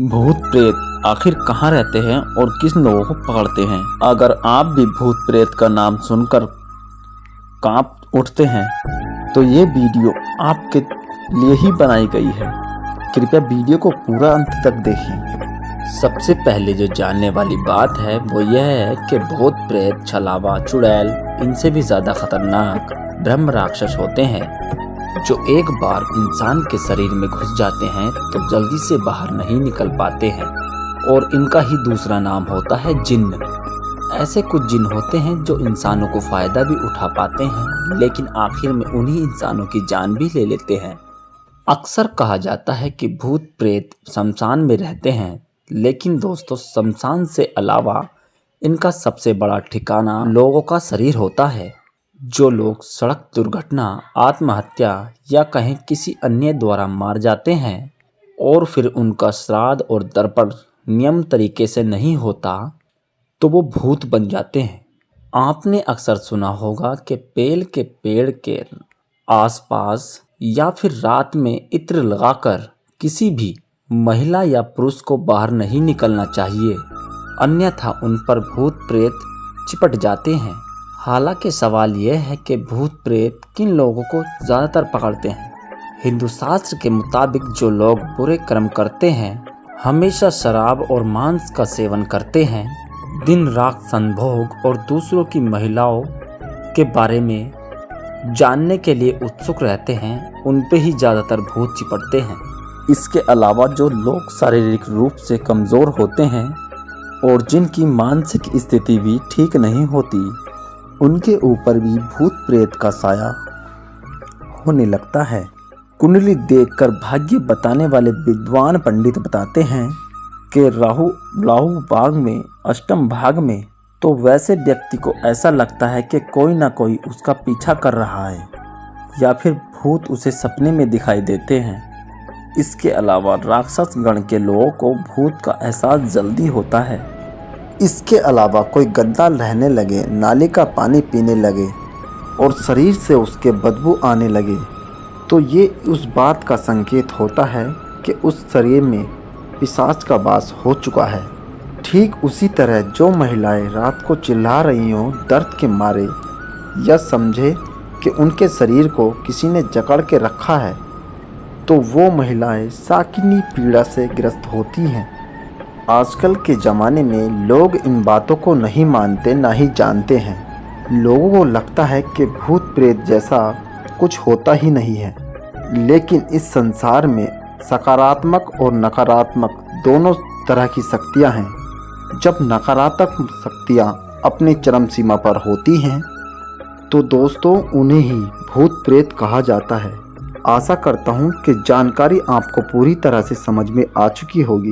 भूत प्रेत आखिर कहाँ रहते हैं और किस लोगों को पकड़ते हैं? अगर आप भी भूत प्रेत का नाम सुनकर कांप उठते हैं तो ये वीडियो आपके लिए ही बनाई गई है। कृपया वीडियो को पूरा अंत तक देखें। सबसे पहले जो जानने वाली बात है वो यह है कि भूत प्रेत, छलावा, चुड़ैल इनसे भी ज़्यादा खतरनाक ब्रह्म राक्षस होते हैं जो एक बार इंसान के शरीर में घुस जाते हैं तो जल्दी से बाहर नहीं निकल पाते हैं, और इनका ही दूसरा नाम होता है जिन्न। ऐसे कुछ जिन्न होते हैं जो इंसानों को फ़ायदा भी उठा पाते हैं, लेकिन आखिर में उन्हीं इंसानों की जान भी ले लेते हैं। अक्सर कहा जाता है कि भूत प्रेत शमशान में रहते हैं, लेकिन दोस्तों शमशान से अलावा इनका सबसे बड़ा ठिकाना लोगों का शरीर होता है। जो लोग सड़क दुर्घटना, आत्महत्या या कहीं किसी अन्य द्वारा मार जाते हैं और फिर उनका श्राद्ध और दर्पण नियम तरीके से नहीं होता तो वो भूत बन जाते हैं। आपने अक्सर सुना होगा कि बेल के पेड़ के आसपास या फिर रात में इत्र लगाकर किसी भी महिला या पुरुष को बाहर नहीं निकलना चाहिए, अन्यथा उन पर भूत प्रेत चिपट जाते हैं। हालांकि सवाल यह है कि भूत प्रेत किन लोगों को ज़्यादातर पकड़ते हैं। हिंदू शास्त्र के मुताबिक जो लोग बुरे कर्म करते हैं, हमेशा शराब और मांस का सेवन करते हैं, दिन रात संभोग और दूसरों की महिलाओं के बारे में जानने के लिए उत्सुक रहते हैं, उन पे ही ज़्यादातर भूत चिपटते हैं। इसके अलावा जो लोग शारीरिक रूप से कमज़ोर होते हैं और जिनकी मानसिक स्थिति भी ठीक नहीं होती, उनके ऊपर भी भूत प्रेत का साया होने लगता है। कुंडली देखकर भाग्य बताने वाले विद्वान पंडित बताते हैं कि राहु भाग में, अष्टम भाग में, तो वैसे व्यक्ति को ऐसा लगता है कि कोई ना कोई उसका पीछा कर रहा है या फिर भूत उसे सपने में दिखाई देते हैं। इसके अलावा राक्षस गण के लोगों को भूत का एहसास जल्दी होता है। इसके अलावा कोई गंदा रहने लगे, नाले का पानी पीने लगे और शरीर से उसके बदबू आने लगे तो ये उस बात का संकेत होता है कि उस शरीर में पिशाच का वास हो चुका है। ठीक उसी तरह जो महिलाएं रात को चिल्ला रही हों दर्द के मारे या समझे कि उनके शरीर को किसी ने जकड़ के रखा है, तो वो महिलाएं साकिनी पीड़ा से ग्रस्त होती हैं। आजकल के ज़माने में लोग इन बातों को नहीं मानते, ना ही जानते हैं। लोगों को लगता है कि भूत प्रेत जैसा कुछ होता ही नहीं है, लेकिन इस संसार में सकारात्मक और नकारात्मक दोनों तरह की शक्तियां हैं। जब नकारात्मक शक्तियां अपनी चरम सीमा पर होती हैं तो दोस्तों उन्हें ही भूत प्रेत कहा जाता है। आशा करता हूं कि जानकारी आपको पूरी तरह से समझ में आ चुकी होगी।